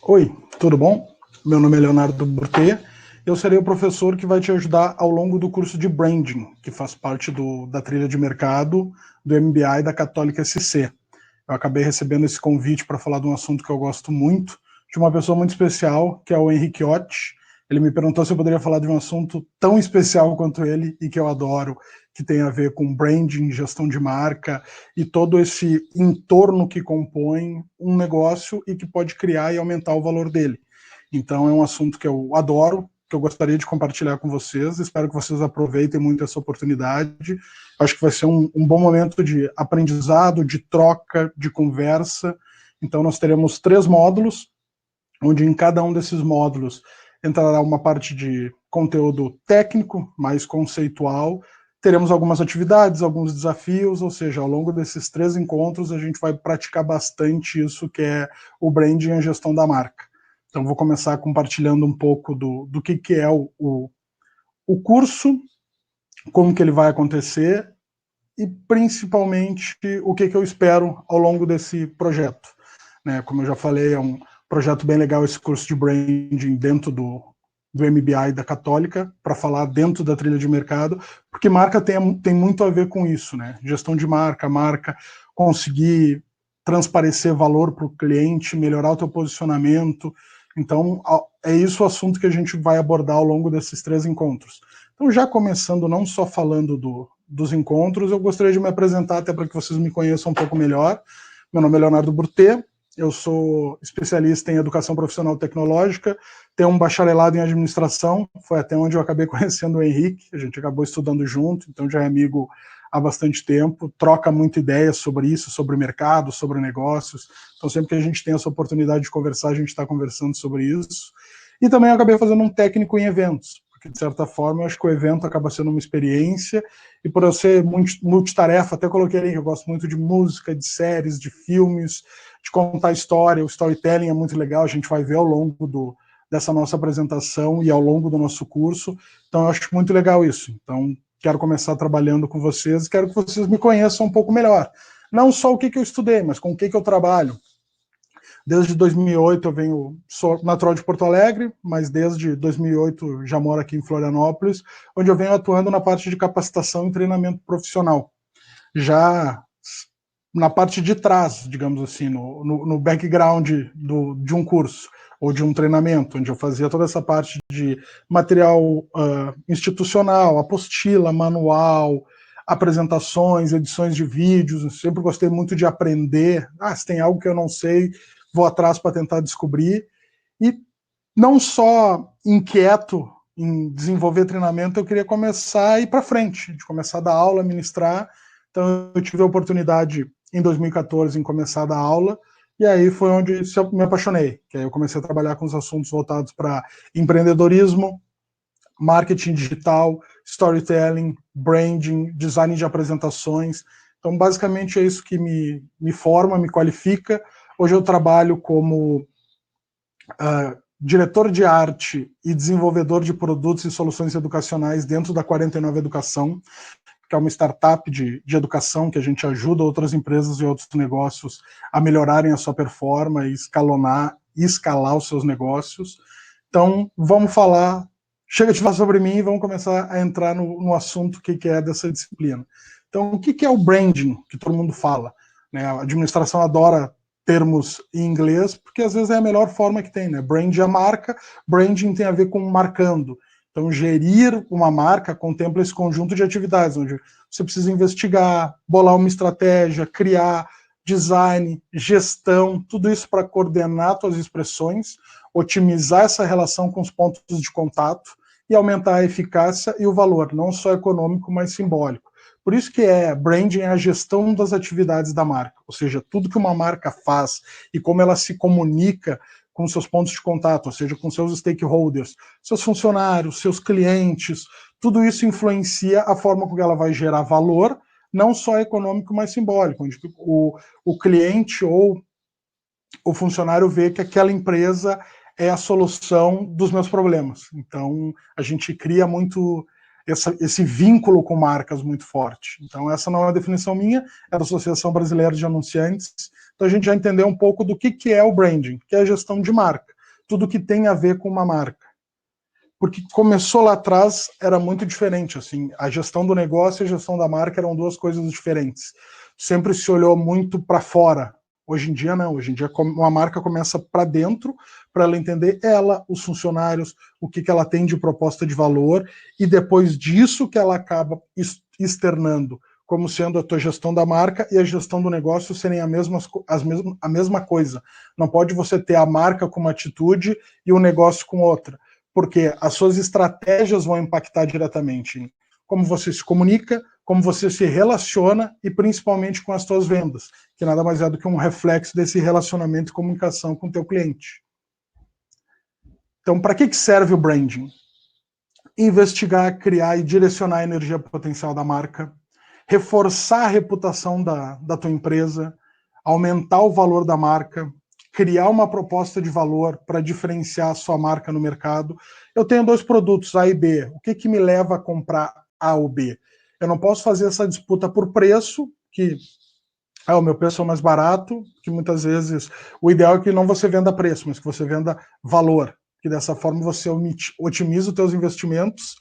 Oi, tudo bom? Meu nome é Leonardo Burté. Eu serei o professor que vai te ajudar ao longo do curso de Branding, que faz parte da trilha de mercado do MBA da Católica SC. Eu acabei recebendo esse convite para falar de um assunto que eu gosto muito, de uma pessoa muito especial, que é o Henrique Otti. Ele me perguntou se eu poderia falar de um assunto tão especial quanto ele e que eu adoro, que tem a ver com branding, gestão de marca e todo esse entorno que compõe um negócio e que pode criar e aumentar o valor dele. Então é um assunto que eu adoro, que eu gostaria de compartilhar com vocês. Espero que vocês aproveitem muito essa oportunidade. Acho que vai ser um bom momento de aprendizado, de troca, de conversa. Então nós teremos 3 módulos, onde em cada um desses módulos entrará uma parte de conteúdo técnico, mais conceitual. Teremos algumas atividades, alguns desafios, ou seja, ao longo desses 3 encontros a gente vai praticar bastante isso que é o branding e a gestão da marca. Então vou começar compartilhando um pouco do que é o curso, como que ele vai acontecer e principalmente o que eu espero ao longo desse projeto. Né? Como eu já falei, é um projeto bem legal esse curso de branding dentro do MBA da Católica, para falar dentro da trilha de mercado, porque marca tem muito a ver com isso, né? Gestão de marca, conseguir transparecer valor para o cliente, melhorar o teu posicionamento. Então, é isso o assunto que a gente vai abordar ao longo desses 3 encontros. Então, já começando não só falando dos encontros, eu gostaria de me apresentar até para que vocês me conheçam um pouco melhor. Meu nome é Leonardo Burté, eu sou especialista em educação profissional tecnológica, tenho um bacharelado em administração, foi até onde eu acabei conhecendo o Henrique, a gente acabou estudando junto, então já é amigo há bastante tempo, troca muita ideia sobre isso, sobre mercado, sobre negócios, então sempre que a gente tem essa oportunidade de conversar, a gente está conversando sobre isso. E também eu acabei fazendo um técnico em eventos, porque de certa forma eu acho que o evento acaba sendo uma experiência, e por eu ser multitarefa, até coloquei ali que eu gosto muito de música, de séries, de filmes, de contar história, o storytelling é muito legal, a gente vai ver ao longo dessa nossa apresentação e ao longo do nosso curso, então eu acho muito legal isso. Então quero começar trabalhando com vocês, quero que vocês me conheçam um pouco melhor, não só o que eu estudei, mas com o que eu trabalho. Desde 2008 sou natural de Porto Alegre, mas desde 2008 já moro aqui em Florianópolis, onde eu venho atuando na parte de capacitação e treinamento profissional. Já na parte de trás, digamos assim, no background de um curso ou de um treinamento, onde eu fazia toda essa parte de material institucional, apostila, manual, apresentações, edições de vídeos. Eu sempre gostei muito de aprender. Se tem algo que eu não sei, vou atrás para tentar descobrir. E não só inquieto em desenvolver treinamento, eu queria começar a ir para frente, de começar a dar aula, ministrar. Então eu tive a oportunidade em 2014 em começar a dar aula, e aí foi onde eu me apaixonei, que aí eu comecei a trabalhar com os assuntos voltados para empreendedorismo, marketing digital, storytelling, branding, design de apresentações. Então basicamente é isso que me forma, me qualifica. Hoje eu trabalho como diretor de arte e desenvolvedor de produtos e soluções educacionais dentro da 49 Educação, que é uma startup de educação que a gente ajuda outras empresas e outros negócios a melhorarem a sua performance, escalonar e escalar os seus negócios. Então, vamos falar, chega de falar sobre mim e vamos começar a entrar no assunto que é dessa disciplina. Então, o que é o branding, que todo mundo fala? Né? A administração adora termos em inglês, porque às vezes é a melhor forma que tem, né? Brand é a marca, branding tem a ver com marcando. Então, gerir uma marca contempla esse conjunto de atividades, onde você precisa investigar, bolar uma estratégia, criar design, gestão, tudo isso para coordenar suas expressões, otimizar essa relação com os pontos de contato e aumentar a eficácia e o valor, não só econômico, mas simbólico. Por isso que branding é a gestão das atividades da marca, ou seja, tudo que uma marca faz e como ela se comunica com seus pontos de contato, ou seja, com seus stakeholders, seus funcionários, seus clientes, tudo isso influencia a forma como ela vai gerar valor, não só econômico, mas simbólico, onde o cliente ou o funcionário vê que aquela empresa é a solução dos meus problemas. Então, a gente cria muito esse vínculo com marcas muito forte. Então, essa não é uma definição minha, é da Associação Brasileira de Anunciantes. Então a gente já entendeu um pouco do que é o branding, que é a gestão de marca, tudo que tem a ver com uma marca. Porque começou lá atrás, era muito diferente, assim, a gestão do negócio e a gestão da marca eram duas coisas diferentes. Sempre se olhou muito para fora. Hoje em dia não, hoje em dia uma marca começa para dentro, para ela entender ela, os funcionários, o que ela tem de proposta de valor, e depois disso que ela acaba externando como sendo a tua gestão da marca e a gestão do negócio serem a mesma coisa. Não pode você ter a marca com uma atitude e o negócio com outra, porque as suas estratégias vão impactar diretamente em como você se comunica, como você se relaciona e principalmente com as suas vendas, que nada mais é do que um reflexo desse relacionamento e comunicação com o teu cliente. Então, para que serve o branding? Investigar, criar e direcionar a energia potencial da marca, reforçar a reputação da tua empresa, aumentar o valor da marca, criar uma proposta de valor para diferenciar a sua marca no mercado. Eu tenho dois produtos, A e B. O que me leva a comprar A ou B? Eu não posso fazer essa disputa por preço, que o meu preço é mais barato, que muitas vezes o ideal é que não você venda preço, mas que você venda valor, que dessa forma você otimiza os teus investimentos,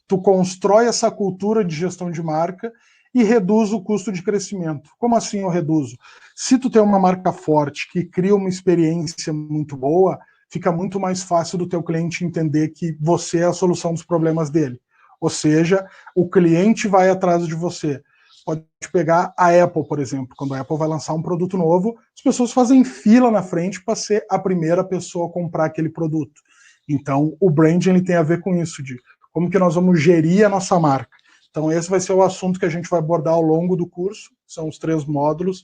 tu constrói essa cultura de gestão de marca e reduz o custo de crescimento. Como assim eu reduzo? Se tu tem uma marca forte que cria uma experiência muito boa, fica muito mais fácil do teu cliente entender que você é a solução dos problemas dele. Ou seja, o cliente vai atrás de você. Pode pegar a Apple, por exemplo. Quando a Apple vai lançar um produto novo, as pessoas fazem fila na frente para ser a primeira pessoa a comprar aquele produto. Então, o branding ele tem a ver com isso, de como que nós vamos gerir a nossa marca. Então, esse vai ser o assunto que a gente vai abordar ao longo do curso, são os 3 módulos,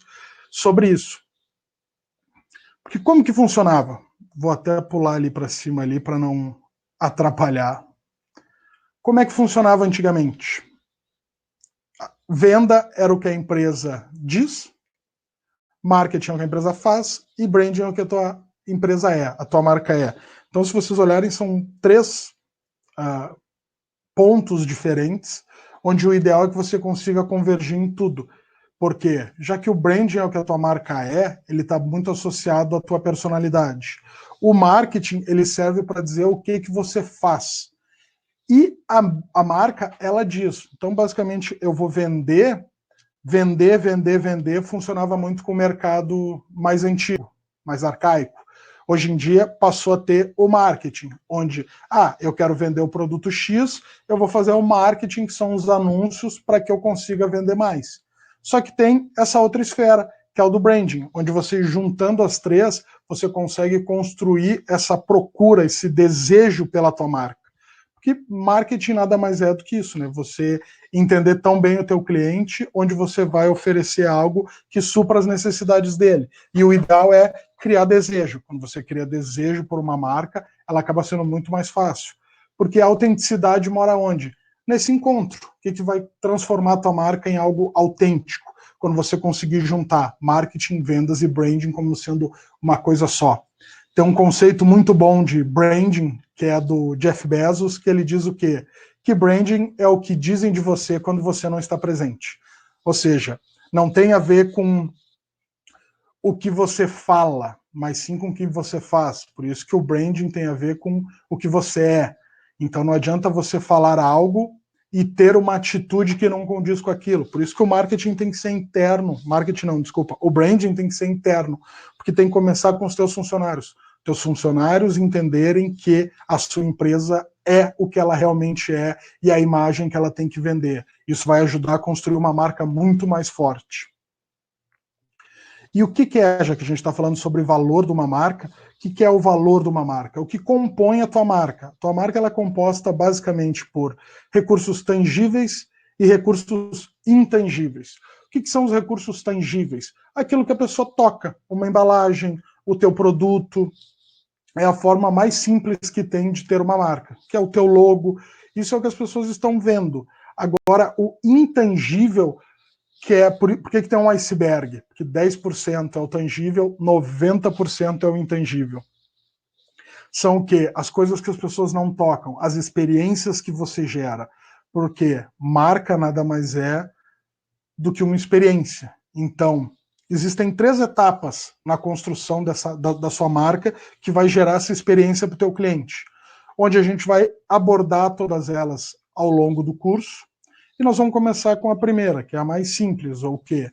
sobre isso. Porque como que funcionava? Vou até pular ali para cima ali para não atrapalhar. Como é que funcionava antigamente? Venda era o que a empresa diz, marketing é o que a empresa faz e branding é o que a tua empresa é, a tua marca é. Então, se vocês olharem, são 3 pontos diferentes, onde o ideal é que você consiga convergir em tudo. Porque, já que o branding é o que a tua marca é, ele está muito associado à tua personalidade. O marketing, ele serve para dizer o que você faz. E a marca, ela diz. Então, basicamente, eu vou vender, funcionava muito com o mercado mais antigo, mais arcaico. Hoje em dia passou a ter o marketing, onde, eu quero vender o produto X, eu vou fazer o marketing, que são os anúncios, para que eu consiga vender mais. Só que tem essa outra esfera, que é o do branding, onde você, juntando as 3, você consegue construir essa procura, esse desejo pela tua marca. Porque marketing nada mais é do que isso, né? Você entender tão bem o teu cliente, onde você vai oferecer algo que supra as necessidades dele. E o ideal é criar desejo. Quando você cria desejo por uma marca, ela acaba sendo muito mais fácil. Porque a autenticidade mora onde? Nesse encontro. O que vai transformar a tua marca em algo autêntico? Quando você conseguir juntar marketing, vendas e branding como sendo uma coisa só. Tem um conceito muito bom de branding, que é do Jeff Bezos, que ele diz o quê? Que branding é o que dizem de você quando você não está presente. Ou seja, não tem a ver com o que você fala, mas sim com o que você faz. Por isso que o branding tem a ver com o que você é. Então não adianta você falar algo e ter uma atitude que não condiz com aquilo. Por isso que o marketing tem que ser interno. Marketing não, desculpa. O branding tem que ser interno, porque tem que começar com os teus funcionários. Teus funcionários entenderem que a sua empresa é o que ela realmente é e a imagem que ela tem que vender. Isso vai ajudar a construir uma marca muito mais forte. E o que é, já que a gente está falando sobre valor de uma marca, o que é o valor de uma marca? O que compõe a tua marca? A tua marca ela é composta basicamente por recursos tangíveis e recursos intangíveis. O que são os recursos tangíveis? Aquilo que a pessoa toca, uma embalagem, o teu produto. É a forma mais simples que tem de ter uma marca, que é o teu logo. Isso é o que as pessoas estão vendo. Agora, o intangível, que é por que tem um iceberg? Porque 10% é o tangível, 90% é o intangível. São o quê? As coisas que as pessoas não tocam, as experiências que você gera. Porque marca nada mais é do que uma experiência. Então, existem 3 etapas na construção da sua marca que vai gerar essa experiência para o teu cliente, onde a gente vai abordar todas elas ao longo do curso, e nós vamos começar com a primeira, que é a mais simples, ou o quê?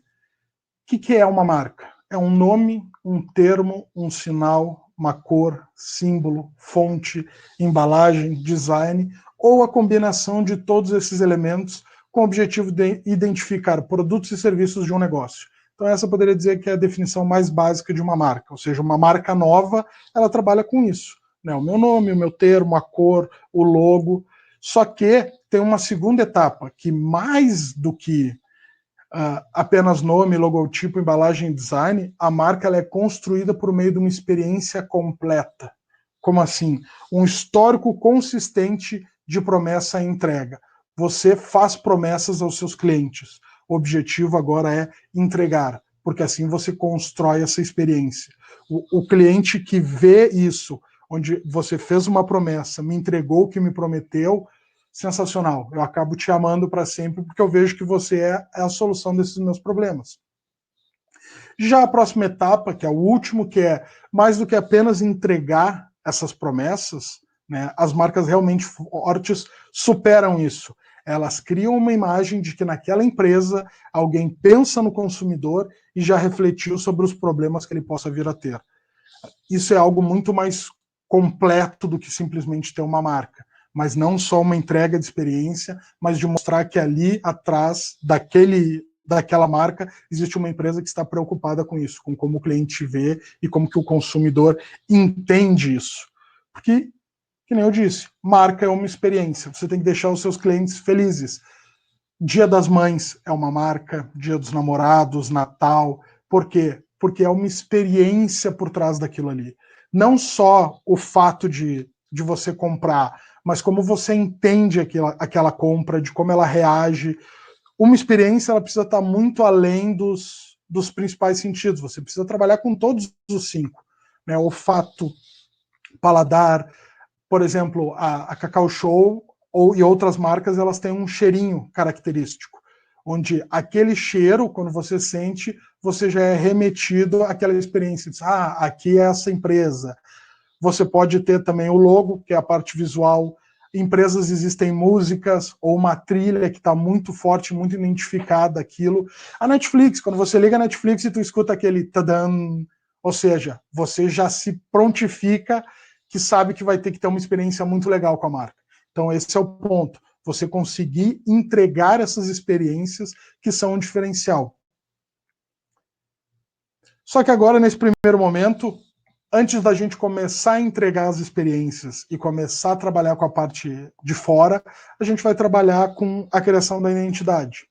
O que é uma marca? É um nome, um termo, um sinal, uma cor, símbolo, fonte, embalagem, design, ou a combinação de todos esses elementos com o objetivo de identificar produtos e serviços de um negócio. Então essa poderia dizer que é a definição mais básica de uma marca, ou seja, uma marca nova, ela trabalha com isso, né? O meu nome, o meu termo, a cor, o logo, só que tem uma segunda etapa, que mais do que apenas nome, logotipo, embalagem e design, a marca ela é construída por meio de uma experiência completa. Como assim? Um histórico consistente de promessa e entrega. Você faz promessas aos seus clientes. O objetivo agora é entregar, porque assim você constrói essa experiência. O cliente que vê isso, onde você fez uma promessa, me entregou o que me prometeu, sensacional. Eu acabo te amando para sempre porque eu vejo que você é a solução desses meus problemas. Já a próxima etapa, que é o último, que é mais do que apenas entregar essas promessas, né, as marcas realmente fortes superam isso. Elas criam uma imagem de que naquela empresa alguém pensa no consumidor e já refletiu sobre os problemas que ele possa vir a ter. Isso é algo muito mais completo do que simplesmente ter uma marca, mas não só uma entrega de experiência, mas de mostrar que ali atrás daquela marca existe uma empresa que está preocupada com isso, com como o cliente vê e como que o consumidor entende isso. Porque, que nem eu disse, marca é uma experiência, você tem que deixar os seus clientes felizes. Dia das Mães é uma marca, Dia dos Namorados, Natal. Por quê? Porque é uma experiência por trás daquilo ali. Não só o fato de você comprar, mas como você entende aquela compra, de como ela reage. Uma experiência ela precisa estar muito além dos principais sentidos. Você precisa trabalhar com todos os 5. Né? Olfato, paladar, por exemplo, a Cacau Show e outras marcas, elas têm um cheirinho característico, onde aquele cheiro, quando você sente, você já é remetido àquela experiência. Diz, aqui é essa empresa. Você pode ter também o logo, que é a parte visual. Empresas existem músicas ou uma trilha que está muito forte, muito identificada aquilo. A Netflix, quando você liga a Netflix e tu escuta aquele tadam, ou seja, você já se prontifica que sabe que vai ter que ter uma experiência muito legal com a marca. Então esse é o ponto, você conseguir entregar essas experiências que são um diferencial. Só que agora, nesse primeiro momento, antes da gente começar a entregar as experiências e começar a trabalhar com a parte de fora, a gente vai trabalhar com a criação da identidade.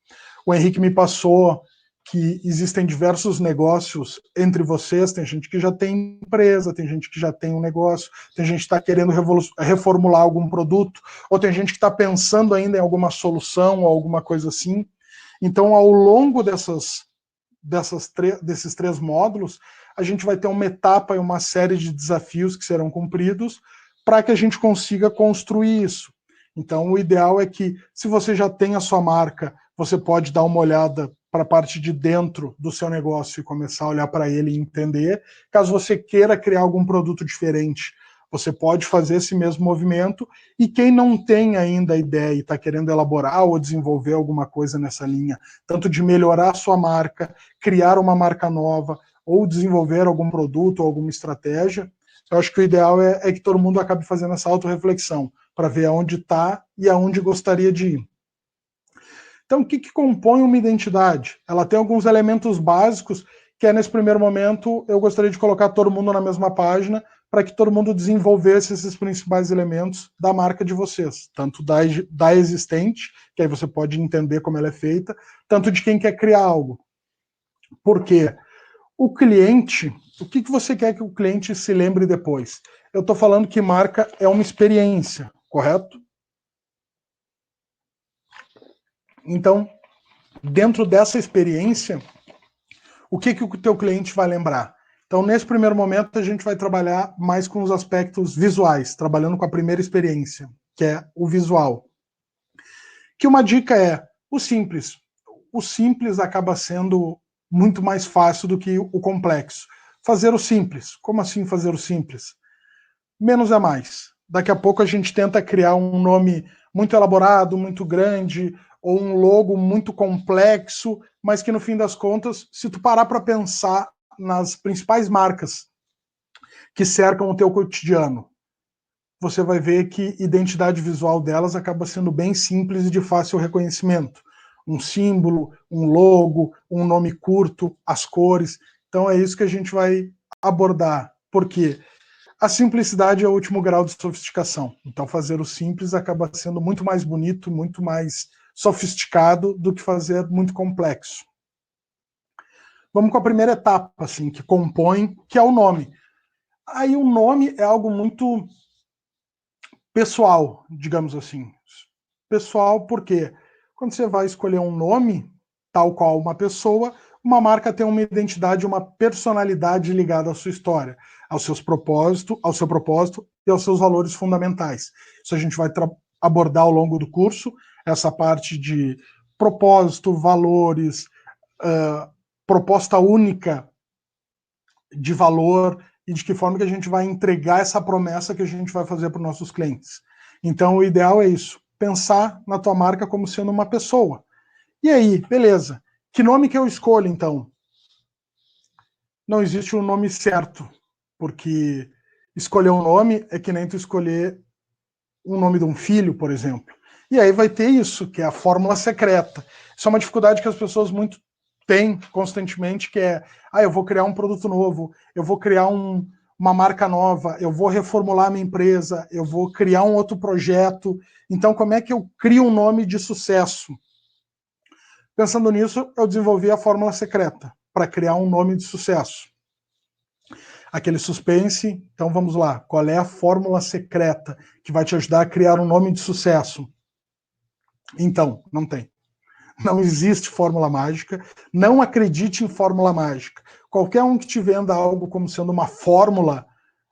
O Henrique me passou que existem diversos negócios entre vocês, tem gente que já tem empresa, tem gente que já tem um negócio, tem gente que está querendo reformular algum produto, ou tem gente que está pensando ainda em alguma solução ou alguma coisa assim. Então, ao longo desses 3 módulos, a gente vai ter uma etapa e uma série de desafios que serão cumpridos para que a gente consiga construir isso. Então, o ideal é que, se você já tem a sua marca, você pode dar uma olhada para a parte de dentro do seu negócio e começar a olhar para ele e entender. Caso você queira criar algum produto diferente, você pode fazer esse mesmo movimento. E quem não tem ainda a ideia e está querendo elaborar ou desenvolver alguma coisa nessa linha, tanto de melhorar a sua marca, criar uma marca nova, ou desenvolver algum produto ou alguma estratégia, eu acho que o ideal é que todo mundo acabe fazendo essa autorreflexão, para ver aonde está e aonde gostaria de ir. Então, o que compõe uma identidade? Ela tem alguns elementos básicos, que é, nesse primeiro momento, eu gostaria de colocar todo mundo na mesma página, para que todo mundo desenvolvesse esses principais elementos da marca de vocês, tanto da existente, que aí você pode entender como ela é feita, tanto de quem quer criar algo. Por quê? O cliente, o que você quer que o cliente se lembre depois? Eu estou falando que marca é uma experiência, correto? Então, dentro dessa experiência, o que o teu cliente vai lembrar? Então, nesse primeiro momento, a gente vai trabalhar mais com os aspectos visuais, trabalhando com a primeira experiência, que é o visual. Que uma dica é o simples. O simples acaba sendo muito mais fácil do que o complexo. Fazer o simples. Como assim fazer o simples? Menos é mais. Daqui a pouco a gente tenta criar um nome muito elaborado, muito grande, ou um logo muito complexo, mas que no fim das contas, se tu parar para pensar nas principais marcas que cercam o teu cotidiano, você vai ver que a identidade visual delas acaba sendo bem simples e de fácil reconhecimento. Um símbolo, um logo, um nome curto, as cores. Então é isso que a gente vai abordar. Por quê? A simplicidade é o último grau de sofisticação. Então fazer o simples acaba sendo muito mais bonito, muito mais sofisticado do que fazer muito complexo. Vamos com a primeira etapa, assim, que compõe, que é o nome. Aí o nome é algo muito pessoal, digamos assim. Pessoal, porque quando você vai escolher um nome, tal qual uma pessoa, uma marca tem uma identidade, uma personalidade ligada à sua história, aos seus propósitos, ao seu propósito e aos seus valores fundamentais. Isso a gente vai abordar ao longo do curso, essa parte de propósito, valores, proposta única de valor e de que forma que a gente vai entregar essa promessa que a gente vai fazer para os nossos clientes. Então, o ideal é isso, pensar na tua marca como sendo uma pessoa. E aí, beleza. Que nome que eu escolho, então? Não existe um nome certo, porque escolher um nome é que nem tu escolher um nome de um filho, por exemplo. E aí vai ter isso, que é a fórmula secreta. Isso é uma dificuldade que as pessoas muito têm constantemente, que é, eu vou criar um produto novo, eu vou criar uma marca nova, eu vou reformular minha empresa, eu vou criar um outro projeto. Então, como é que eu crio um nome de sucesso? Pensando nisso, eu desenvolvi a fórmula secreta para criar um nome de sucesso. Aquele suspense, então vamos lá. Qual é a fórmula secreta que vai te ajudar a criar um nome de sucesso? Então, não tem. Não existe fórmula mágica. Não acredite em fórmula mágica. Qualquer um que te venda algo como sendo uma fórmula,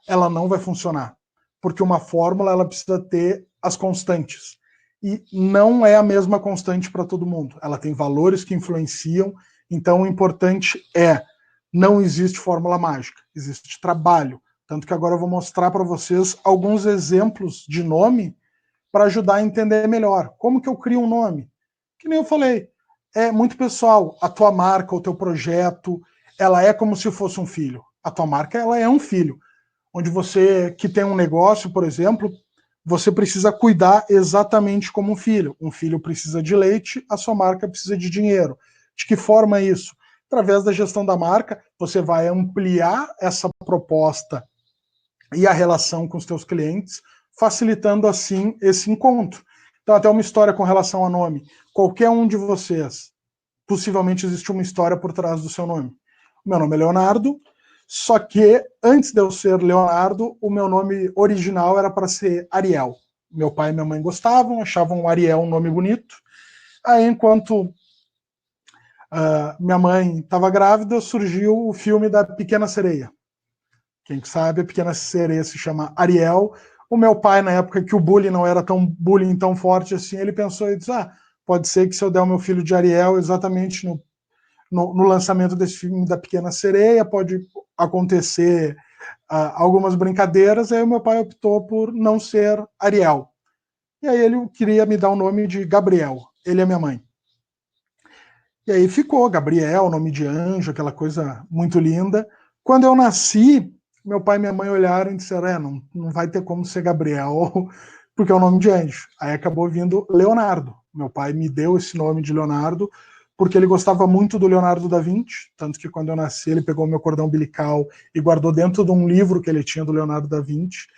ela não vai funcionar. Porque uma fórmula, ela precisa ter as constantes. E não é a mesma constante para todo mundo. Ela tem valores que influenciam. Então, o importante é, não existe fórmula mágica. Existe trabalho. Tanto que agora eu vou mostrar para vocês alguns exemplos de nome para ajudar a entender melhor. Como que eu crio um nome? Que nem eu falei, é muito pessoal. A tua marca, o teu projeto, ela é como se fosse um filho. A tua marca, ela é um filho. Onde você, que tem um negócio, por exemplo, você precisa cuidar exatamente como um filho. Um filho precisa de leite, a sua marca precisa de dinheiro. De que forma é isso? Através da gestão da marca, você vai ampliar essa proposta e a relação com os teus clientes, facilitando assim esse encontro. Então, até uma história com relação a nome. Qualquer um de vocês, possivelmente existe uma história por trás do seu nome. O meu nome é Leonardo, só que antes de eu ser Leonardo, o meu nome original era para ser Ariel. Meu pai e minha mãe gostavam, achavam Ariel um nome bonito. Aí, enquanto minha mãe estava grávida, surgiu o filme da Pequena Sereia. Quem sabe, a Pequena Sereia se chama Ariel. O meu pai, na época que o bullying não era tão bullying tão forte assim, ele pensou e disse, pode ser que se eu der o meu filho de Ariel exatamente no lançamento desse filme da Pequena Sereia, pode acontecer algumas brincadeiras, aí o meu pai optou por não ser Ariel. E aí ele queria me dar o nome de Gabriel, ele é minha mãe. E aí ficou Gabriel, nome de anjo, aquela coisa muito linda. Quando eu nasci, meu pai e minha mãe olharam e disseram, não vai ter como ser Gabriel, porque é o nome de anjo. Aí acabou vindo Leonardo. Meu pai me deu esse nome de Leonardo, porque ele gostava muito do Leonardo da Vinci, tanto que quando eu nasci ele pegou meu cordão umbilical e guardou dentro de um livro que ele tinha do Leonardo da Vinci,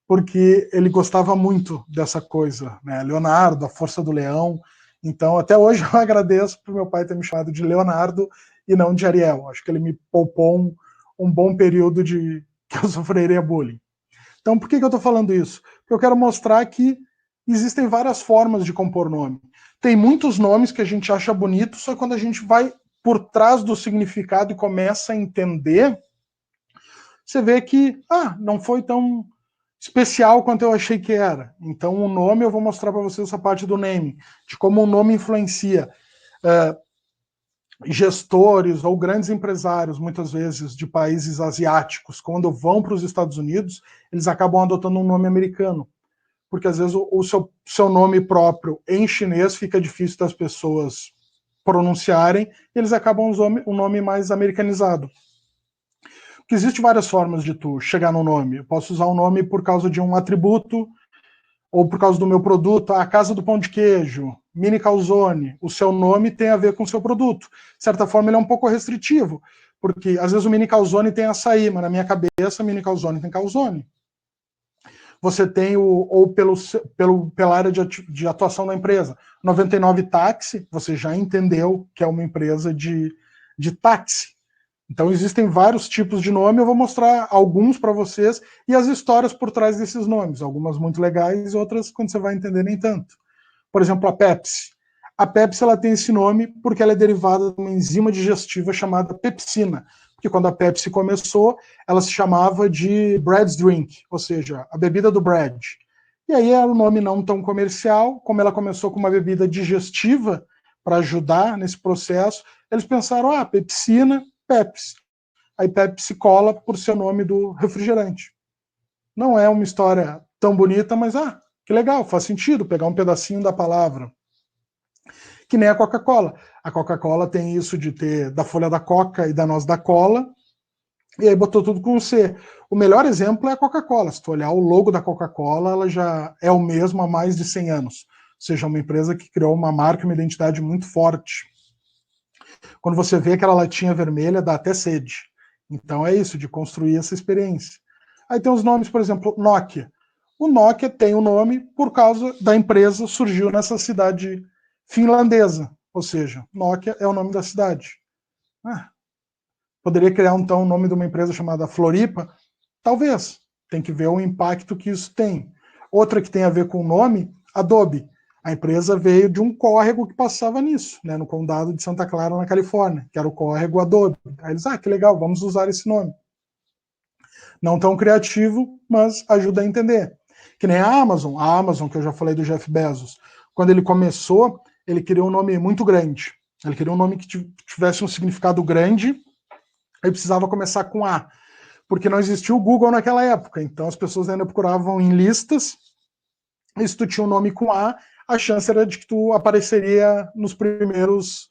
porque ele gostava muito dessa coisa, né? Leonardo, a força do leão. Então, até hoje eu agradeço por meu pai ter me chamado de Leonardo e não de Ariel. Acho que ele me poupou um bom período de que eu sofreria bullying. Então, por que eu estou falando isso? Porque eu quero mostrar que existem várias formas de compor nome. Tem muitos nomes que a gente acha bonito, só que quando a gente vai por trás do significado e começa a entender, você vê que não foi tão especial quanto eu achei que era. Então, o nome, eu vou mostrar para vocês essa parte do name, de como o nome influencia. gestores ou grandes empresários, muitas vezes de países asiáticos, quando vão para os Estados Unidos, eles acabam adotando um nome americano, porque às vezes o seu nome próprio em chinês fica difícil das pessoas pronunciarem, e eles acabam usando um nome mais americanizado. Porque existe várias formas de tu chegar no nome. Eu posso usar um nome por causa de um atributo, ou por causa do meu produto, a Casa do Pão de Queijo, Mini Calzone, o seu nome tem a ver com o seu produto. De certa forma, ele é um pouco restritivo, porque às vezes o Mini Calzone tem açaí, mas na minha cabeça, Mini Calzone tem calzone. Você tem ou pela área de atuação da empresa. 99 Táxi, você já entendeu que é uma empresa de táxi. Então existem vários tipos de nome, eu vou mostrar alguns para vocês e as histórias por trás desses nomes, algumas muito legais, outras, quando você vai entender, nem tanto. Por exemplo, a Pepsi. A Pepsi ela tem esse nome porque ela é derivada de uma enzima digestiva chamada pepsina, porque quando a Pepsi começou, ela se chamava de Brad's Drink, ou seja, a bebida do Brad. E aí é um nome não tão comercial, como ela começou com uma bebida digestiva para ajudar nesse processo, eles pensaram, pepsina, Pepsi. Aí Pepsi cola por ser o nome do refrigerante. Não é uma história tão bonita, mas que legal, faz sentido pegar um pedacinho da palavra. Que nem a Coca-Cola. A Coca-Cola tem isso de ter da folha da coca e da noz da cola, e aí botou tudo com C. O melhor exemplo é a Coca-Cola. Se tu olhar o logo da Coca-Cola, ela já é o mesmo há mais de 100 anos. Ou seja, uma empresa que criou uma marca, uma identidade muito forte. Quando você vê aquela latinha vermelha, dá até sede. Então é isso, de construir essa experiência. Aí tem os nomes, por exemplo, Nokia. O Nokia tem o nome por causa da empresa, surgiu nessa cidade finlandesa. Ou seja, Nokia é o nome da cidade. Poderia criar então o nome de uma empresa chamada Floripa? Talvez. Tem que ver o impacto que isso tem. Outra que tem a ver com o nome, Adobe. A empresa veio de um córrego que passava nisso, né, no condado de Santa Clara, na Califórnia, que era o córrego Adobe. Aí eles, que legal, vamos usar esse nome. Não tão criativo, mas ajuda a entender. Que nem a Amazon, que eu já falei do Jeff Bezos. Quando ele começou, ele queria um nome muito grande. Ele queria um nome que tivesse um significado grande, aí precisava começar com A, porque não existia o Google naquela época, então as pessoas ainda procuravam em listas, e se tu tinha um nome com A chance era de que tu apareceria nas primeiras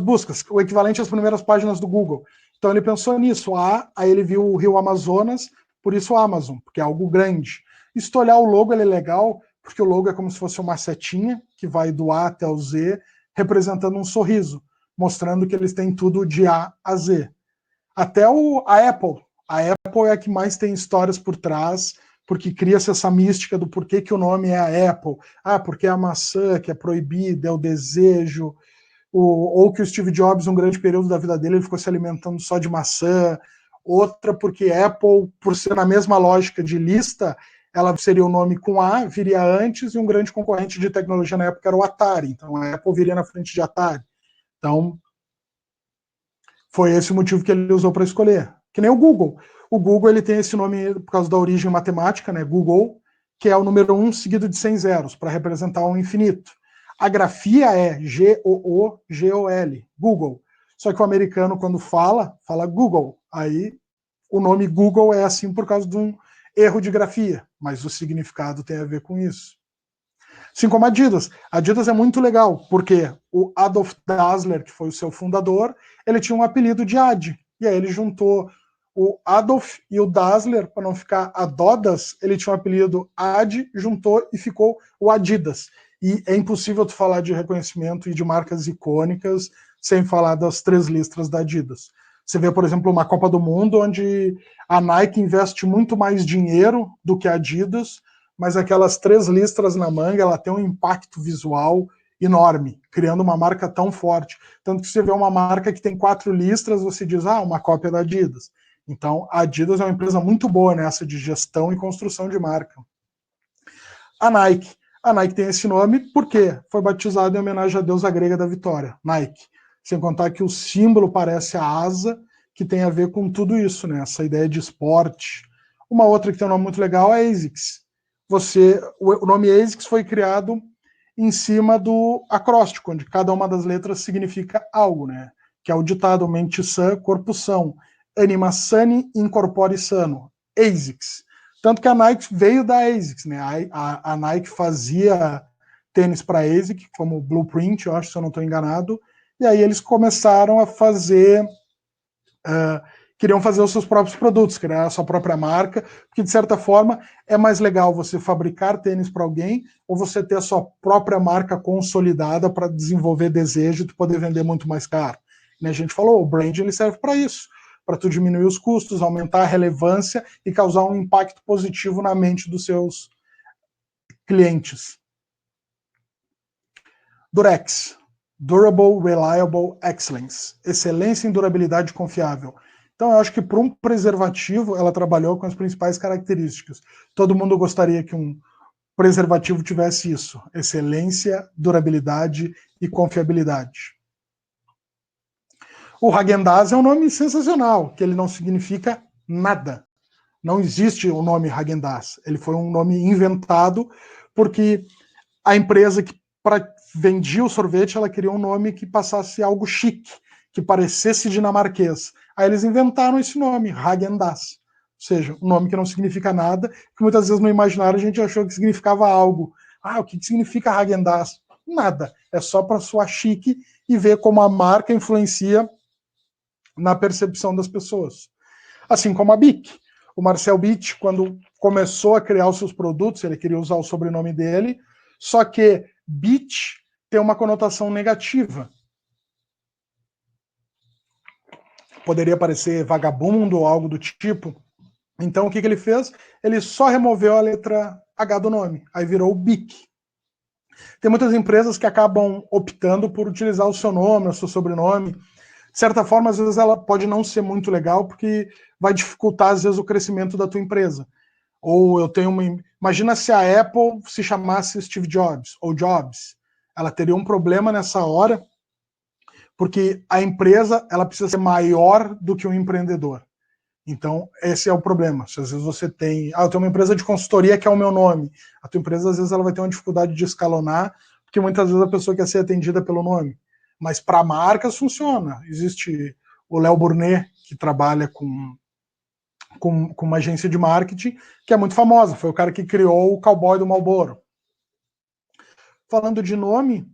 buscas, o equivalente às primeiras páginas do Google. Então ele pensou nisso, aí ele viu o rio Amazonas, por isso Amazon, porque é algo grande. E se tu olhar o logo, ele é legal, porque o logo é como se fosse uma setinha, que vai do A até o Z, representando um sorriso, mostrando que eles têm tudo de A a Z. Até a Apple. A Apple é a que mais tem histórias por trás, porque cria-se essa mística do porquê que o nome é a Apple. Porque é a maçã que é proibida, é o desejo. Ou que o Steve Jobs, um grande período da vida dele, ele ficou se alimentando só de maçã. Outra porque Apple, por ser na mesma lógica de lista, ela seria o nome com A, viria antes, e um grande concorrente de tecnologia na época era o Atari. Então a Apple viria na frente de Atari. Então, foi esse o motivo que ele usou para escolher. Que nem o Google. O Google ele tem esse nome por causa da origem matemática, né? Google, que é o número 1 seguido de 100 zeros, para representar o infinito. A grafia é G-O-O-G-O-L, Google. Só que o americano, quando fala Google. Aí o nome Google é assim por causa de um erro de grafia, mas o significado tem a ver com isso. Assim como a Adidas. A Adidas é muito legal, porque o Adolf Dassler, que foi o seu fundador, ele tinha um apelido de Ad. E aí ele juntou o Adolf e o Dassler, para não ficar Adodas, ele tinha um apelido Ad, juntou e ficou o Adidas. E é impossível tu falar de reconhecimento e de marcas icônicas sem falar das 3 listras da Adidas. Você vê, por exemplo, uma Copa do Mundo, onde a Nike investe muito mais dinheiro do que a Adidas, mas aquelas 3 listras na manga, ela tem um impacto visual enorme, criando uma marca tão forte. Tanto que você vê uma marca que tem 4 listras, você diz, uma cópia da Adidas. Então, a Adidas é uma empresa muito boa nessa de gestão e construção de marca. A Nike tem esse nome porque foi batizada em homenagem à deusa grega da vitória, Nike. Sem contar que o símbolo parece a asa, que tem a ver com tudo isso, né? Essa ideia de esporte. Uma outra que tem um nome muito legal é a ASICS. O nome ASICS foi criado em cima do acróstico, onde cada uma das letras significa algo, né? Que é o ditado mente sã, corpo são, anima sane, incorpore sano, ASICS. Tanto que a Nike veio da ASICS, né? A Nike fazia tênis para ASIC, como Blueprint, eu acho, se eu não estou enganado, e aí eles começaram a fazer, queriam fazer os seus próprios produtos, criar a sua própria marca, porque de certa forma é mais legal você fabricar tênis para alguém ou você ter a sua própria marca consolidada para desenvolver desejo e tu poder vender muito mais caro. E a gente falou, o branding ele serve para isso, para tu diminuir os custos, aumentar a relevância e causar um impacto positivo na mente dos seus clientes. Durex, Durable, Reliable, Excellence. Excelência em durabilidade confiável. Então, eu acho que para um preservativo, ela trabalhou com as principais características. Todo mundo gostaria que um preservativo tivesse isso. Excelência, durabilidade e confiabilidade. O Häagen-Dazs é um nome sensacional, que ele não significa nada. Não existe o nome Häagen-Dazs. Ele foi um nome inventado porque a empresa que vendia o sorvete, ela queria um nome que passasse algo chique, que parecesse dinamarquês. Aí eles inventaram esse nome, Häagen-Dazs. Ou seja, um nome que não significa nada, que muitas vezes no imaginário a gente achou que significava algo. O que significa Häagen-Dazs? Nada. É só para soar chique e ver como a marca influencia na percepção das pessoas. Assim como a BIC. O Marcel Bitt, quando começou a criar os seus produtos, ele queria usar o sobrenome dele, só que Bitt tem uma conotação negativa. Poderia parecer vagabundo ou algo do tipo. Então, o que ele fez? Ele só removeu a letra H do nome. Aí virou BIC. Tem muitas empresas que acabam optando por utilizar o seu nome, o seu sobrenome. De certa forma, às vezes ela pode não ser muito legal, porque vai dificultar, às vezes, o crescimento da tua empresa. Ou eu tenho uma... Imagina se a Apple se chamasse Steve Jobs, ou Jobs. Ela teria um problema nessa hora, porque a empresa ela precisa ser maior do que um empreendedor. Então, esse é o problema. Se às vezes você tem... eu tenho uma empresa de consultoria que é o meu nome. A tua empresa, às vezes, ela vai ter uma dificuldade de escalonar, porque muitas vezes a pessoa quer ser atendida pelo nome. Mas para marcas funciona. Existe o Léo Burnet, que trabalha com uma agência de marketing, que é muito famosa. Foi o cara que criou o cowboy do Marlboro. Falando de nome,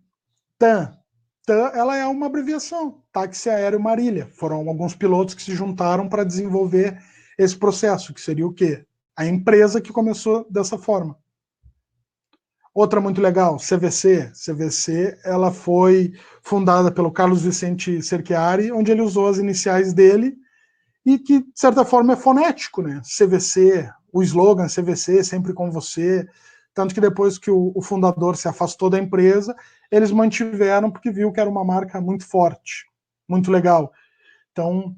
TAM. TAM, ela é uma abreviação. Táxi Aéreo Marília. Foram alguns pilotos que se juntaram para desenvolver esse processo, que seria o quê? A empresa que começou dessa forma. Outra muito legal, CVC. CVC, ela foi fundada pelo Carlos Vicente Cerchiari, onde ele usou as iniciais dele e que, de certa forma, é fonético, né? CVC, o slogan CVC, sempre com você. Tanto que depois que o fundador se afastou da empresa, eles mantiveram porque viu que era uma marca muito forte, muito legal. Então,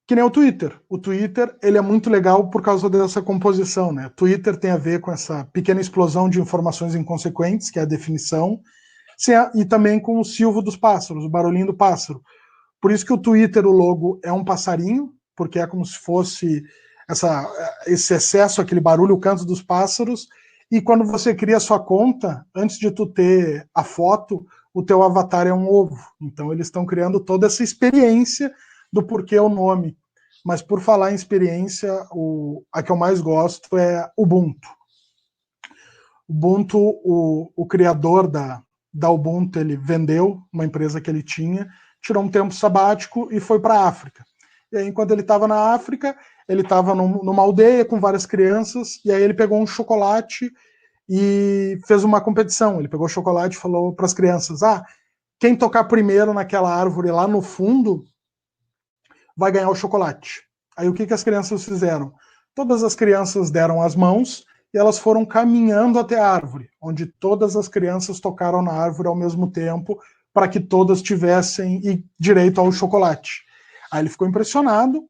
que nem o Twitter. O Twitter, ele é muito legal por causa dessa composição, né? Twitter tem a ver com essa pequena explosão de informações inconsequentes, que é a definição, e também com o silvo dos pássaros, o barulhinho do pássaro. Por isso que o Twitter, o logo, é um passarinho, porque é como se fosse esse excesso, aquele barulho, o canto dos pássaros, e quando você cria a sua conta, antes de tu ter a foto, o teu avatar é um ovo. Então eles estão criando toda essa experiência do porquê o nome. Mas por falar em experiência, a que eu mais gosto é Ubuntu. Ubuntu, o criador da Ubuntu, ele vendeu uma empresa que ele tinha, tirou um tempo sabático e foi para a África. E aí, enquanto ele estava na África, ele estava numa aldeia com várias crianças, e aí ele pegou um chocolate e fez uma competição. Ele pegou o chocolate e falou para as crianças, quem tocar primeiro naquela árvore lá no fundo vai ganhar o chocolate. Aí o que as crianças fizeram? Todas as crianças deram as mãos e elas foram caminhando até a árvore, onde todas as crianças tocaram na árvore ao mesmo tempo, para que todas tivessem direito ao chocolate. Aí ele ficou impressionado,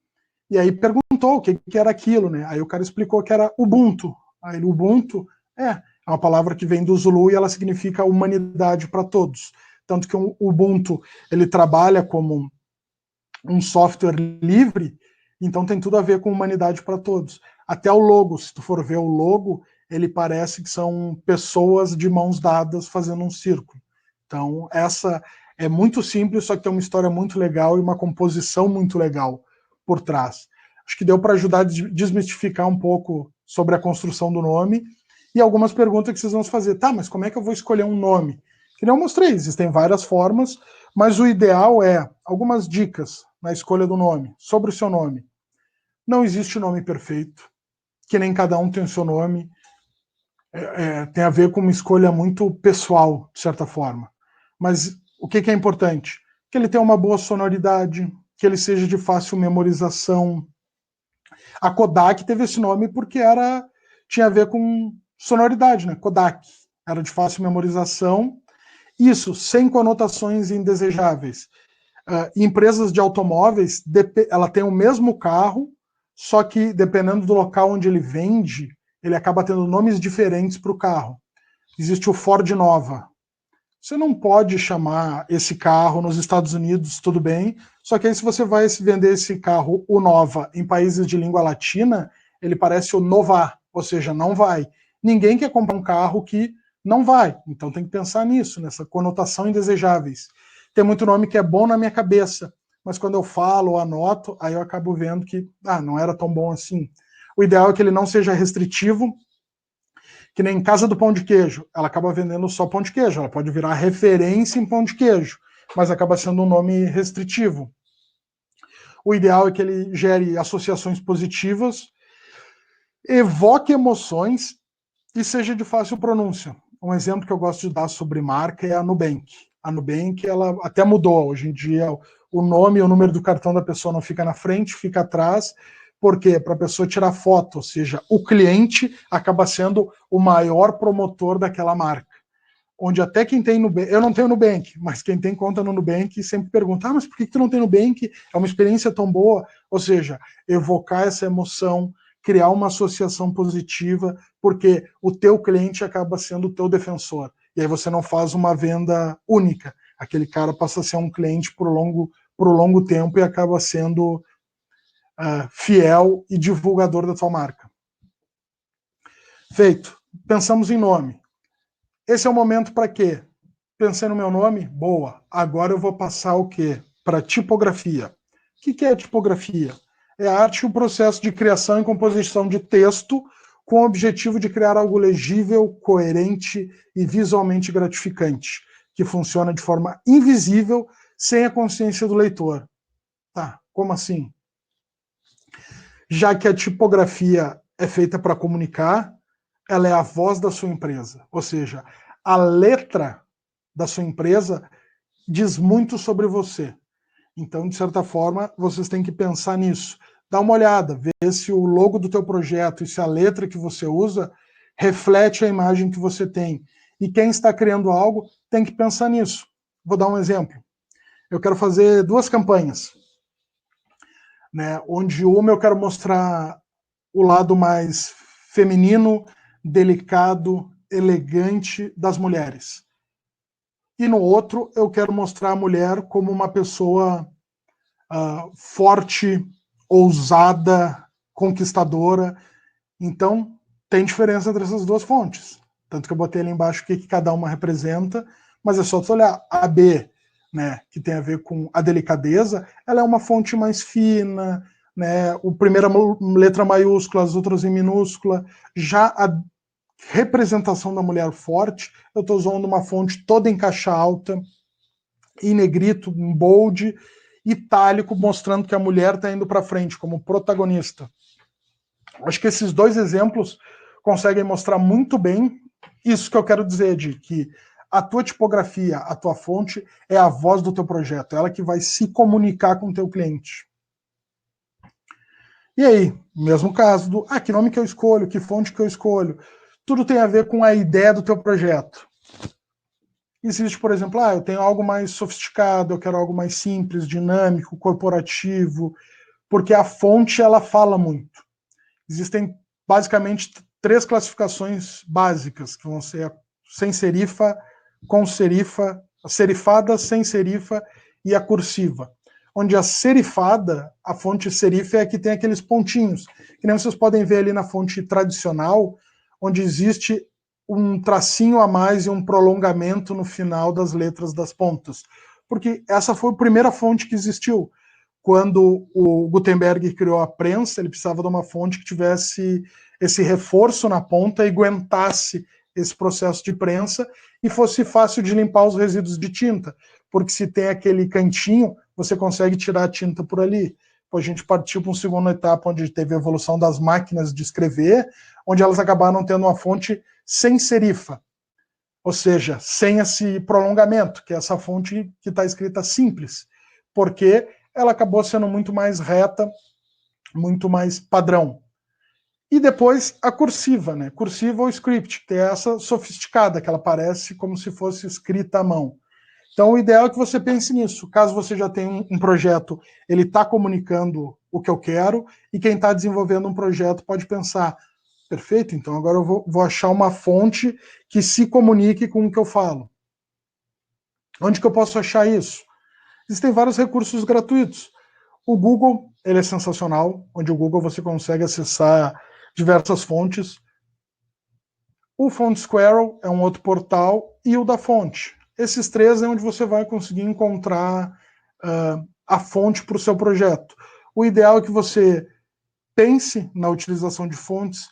e aí perguntou o que era aquilo, né? Aí o cara explicou que era Ubuntu. Aí ele, Ubuntu é uma palavra que vem do Zulu e ela significa humanidade para todos. Tanto que o Ubuntu, ele trabalha como um software livre, então tem tudo a ver com humanidade para todos. Até o logo, se tu for ver o logo, ele parece que são pessoas de mãos dadas fazendo um círculo. Então, essa é muito simples, só que tem uma história muito legal e uma composição muito legal por trás. Acho que deu para ajudar a desmistificar um pouco sobre a construção do nome e algumas perguntas que vocês vão fazer. Tá, mas como é que eu vou escolher um nome? Que nem eu mostrei, existem várias formas, mas o ideal é algumas dicas na escolha do nome, sobre o seu nome. Não existe nome perfeito, que nem cada um tem o seu nome. Tem a ver com uma escolha muito pessoal, de certa forma. Mas o que é importante? Que ele tenha uma boa sonoridade, que ele seja de fácil memorização. A Kodak teve esse nome porque tinha a ver com sonoridade, né? Kodak. Era de fácil memorização. Isso, sem conotações indesejáveis. Empresas de automóveis, ela tem o mesmo carro, só que dependendo do local onde ele vende, ele acaba tendo nomes diferentes para o carro. Existe o Ford Nova. Você não pode chamar esse carro nos Estados Unidos, tudo bem, só que aí se você vai vender esse carro, o Nova, em países de língua latina, ele parece o Nova, ou seja, não vai. Ninguém quer comprar um carro que não vai, então tem que pensar nisso, nessa conotação indesejáveis. Tem muito nome que é bom na minha cabeça, mas quando eu falo ou anoto, aí eu acabo vendo que não era tão bom assim. O ideal é que ele não seja restritivo, que nem Casa do Pão de Queijo, ela acaba vendendo só pão de queijo, ela pode virar referência em pão de queijo, mas acaba sendo um nome restritivo. O ideal é que ele gere associações positivas, evoque emoções e seja de fácil pronúncia. Um exemplo que eu gosto de dar sobre marca é a Nubank. A Nubank, ela até mudou. Hoje em dia, o nome e o número do cartão da pessoa não fica na frente, fica atrás. Por quê? Para a pessoa tirar foto, ou seja, o cliente acaba sendo o maior promotor daquela marca. Onde até quem tem Nubank, eu não tenho Nubank, mas quem tem conta no Nubank sempre pergunta, mas por que tu não tem Nubank? É uma experiência tão boa. Ou seja, evocar essa emoção, criar uma associação positiva, porque o teu cliente acaba sendo o teu defensor. E aí você não faz uma venda única. Aquele cara passa a ser um cliente por longo tempo e acaba sendo fiel e divulgador da tua marca. Feito. Pensamos em nome. Esse é o momento para quê? Pensei no meu nome? Boa. Agora eu vou passar o quê? Para tipografia. O que é tipografia? É a arte e o processo de criação e composição de texto com o objetivo de criar algo legível, coerente e visualmente gratificante, que funciona de forma invisível, sem a consciência do leitor. Tá, como assim? Já que a tipografia é feita para comunicar, ela é a voz da sua empresa. Ou seja, a letra da sua empresa diz muito sobre você. Então, de certa forma, vocês têm que pensar nisso. Dá uma olhada, vê se o logo do teu projeto e se a letra que você usa reflete a imagem que você tem. E quem está criando algo tem que pensar nisso. Vou dar um exemplo. Eu quero fazer 2 campanhas, né, onde uma eu quero mostrar o lado mais feminino, delicado, elegante das mulheres. E no outro eu quero mostrar a mulher como uma pessoa forte, ousada, conquistadora. Então, tem diferença entre essas 2 fontes. Tanto que eu botei ali embaixo o que cada uma representa, mas é só tu olhar. A B, né, que tem a ver com a delicadeza, ela é uma fonte mais fina, né, o primeira letra maiúscula, as outras em minúscula. Já a representação da mulher forte, eu estou usando uma fonte toda em caixa alta, em negrito, em bold, itálico, mostrando que a mulher está indo para frente como protagonista. Acho que esses 2 exemplos conseguem mostrar muito bem isso que eu quero dizer, de que a tua tipografia, a tua fonte é a voz do teu projeto, ela que vai se comunicar com o teu cliente. E aí, mesmo caso do, que nome que eu escolho, que fonte que eu escolho, tudo tem a ver com a ideia do teu projeto. Existe, por exemplo, eu tenho algo mais sofisticado, eu quero algo mais simples, dinâmico, corporativo, porque a fonte ela fala muito. Existem basicamente 3 classificações básicas, que vão ser a sem serifa, com serifa, a serifada, sem serifa e a cursiva. Onde a serifada, a fonte serifa é a que tem aqueles pontinhos, que nem vocês podem ver ali na fonte tradicional, onde existe um tracinho a mais e um prolongamento no final das letras das pontas. Porque essa foi a primeira fonte que existiu. Quando o Gutenberg criou a prensa, ele precisava de uma fonte que tivesse esse reforço na ponta e aguentasse esse processo de prensa e fosse fácil de limpar os resíduos de tinta, porque se tem aquele cantinho, você consegue tirar a tinta por ali. A gente partiu para uma segunda etapa, onde teve a evolução das máquinas de escrever, onde elas acabaram tendo uma fonte sem serifa, ou seja, sem esse prolongamento, que é essa fonte que está escrita simples, porque ela acabou sendo muito mais reta, muito mais padrão. E depois a cursiva, né? Cursiva ou script, que é essa sofisticada, que ela parece como se fosse escrita à mão. Então, o ideal é que você pense nisso. Caso você já tenha um projeto, ele está comunicando o que eu quero, e quem está desenvolvendo um projeto pode pensar, perfeito, então agora eu vou achar uma fonte que se comunique com o que eu falo. Onde que eu posso achar isso? Existem vários recursos gratuitos. O Google, ele é sensacional, onde o Google você consegue acessar diversas fontes. O Font Squirrel é um outro portal, e o da fonte. Esses três é onde você vai conseguir encontrar a fonte para o seu projeto. O ideal é que você pense na utilização de fontes.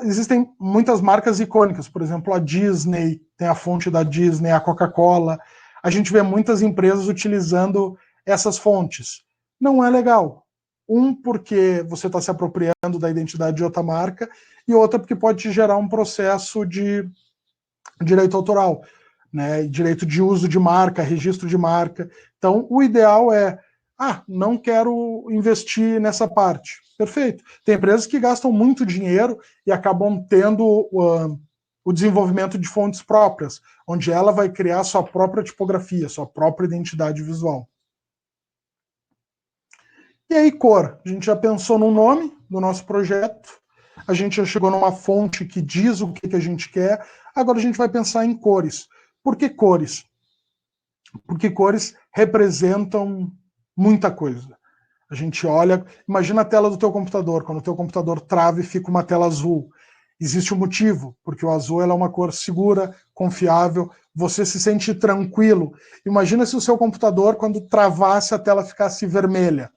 Existem muitas marcas icônicas, por exemplo, a Disney, tem a fonte da Disney, a Coca-Cola. A gente vê muitas empresas utilizando essas fontes. Não é legal. Porque você está se apropriando da identidade de outra marca, e outra porque pode te gerar um processo de direito autoral, né? Direito de uso de marca, registro de marca. Então, o ideal é, não quero investir nessa parte. Perfeito. Tem empresas que gastam muito dinheiro e acabam tendo o desenvolvimento de fontes próprias, onde ela vai criar sua própria tipografia, sua própria identidade visual. E aí, cor. A gente já pensou no nome do nosso projeto, a gente já chegou numa fonte que diz o que a gente quer, agora a gente vai pensar em cores. Por que cores? Porque cores representam muita coisa. A gente olha, imagina a tela do teu computador, quando o teu computador trava e fica uma tela azul. Existe um motivo, porque o azul é uma cor segura, confiável, você se sente tranquilo. Imagina se o seu computador, quando travasse, a tela ficasse vermelha.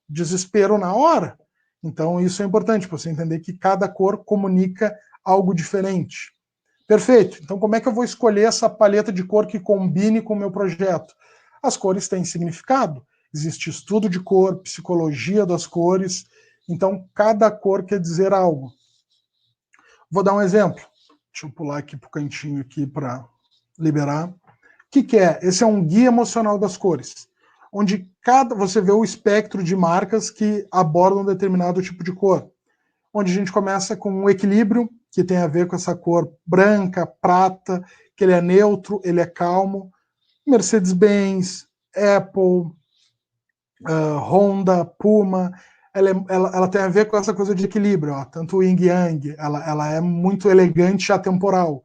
Desespero na hora. Então isso é importante, para você entender que cada cor comunica algo diferente. Perfeito. Então como é que eu vou escolher essa paleta de cor que combine com o meu projeto? As cores têm significado. Existe estudo de cor, psicologia das cores. Então cada cor quer dizer algo. Vou dar um exemplo. Deixa eu pular aqui para o cantinho aqui para liberar. O que é? Esse é um guia emocional das cores, onde você vê o espectro de marcas que abordam um determinado tipo de cor. Onde a gente começa com um equilíbrio, que tem a ver com essa cor branca, prata, que ele é neutro, ele é calmo. Mercedes-Benz, Apple, Honda, Puma, ela tem a ver com essa coisa de equilíbrio, ó, tanto o yin yang, ela é muito elegante e atemporal.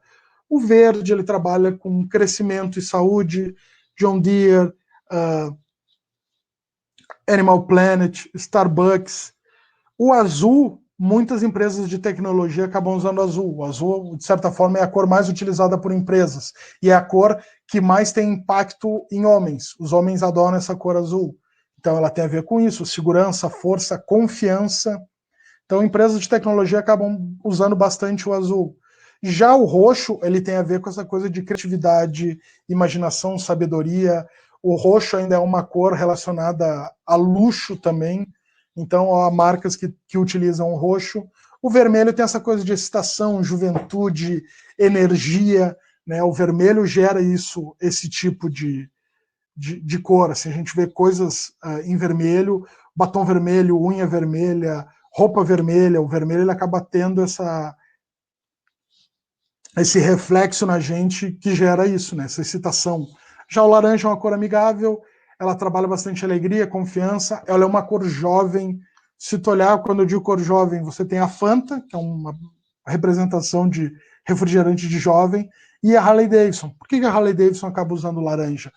O verde, ele trabalha com crescimento e saúde, John Deere, Animal Planet, Starbucks. O azul, muitas empresas de tecnologia acabam usando azul. O azul, de certa forma, é a cor mais utilizada por empresas, e é a cor que mais tem impacto em homens. Os homens adoram essa cor azul. Então ela tem a ver com isso, segurança, força, confiança. Então empresas de tecnologia acabam usando bastante o azul. Já o roxo, ele tem a ver com essa coisa de criatividade, imaginação, sabedoria. O roxo ainda é uma cor relacionada a luxo também. Então há marcas que utilizam o roxo. O vermelho tem essa coisa de excitação, juventude, energia, né? O vermelho gera esse tipo de cor. Assim, a gente vê coisas em vermelho, batom vermelho, unha vermelha, roupa vermelha. O vermelho ele acaba tendo esse reflexo na gente que gera isso, né? Essa excitação. Já o laranja é uma cor amigável, ela trabalha bastante alegria, confiança, ela é uma cor jovem. Se tu olhar, quando eu digo cor jovem, você tem a Fanta, que é uma representação de refrigerante de jovem, e a Harley Davidson. Por que a Harley Davidson acaba usando laranja?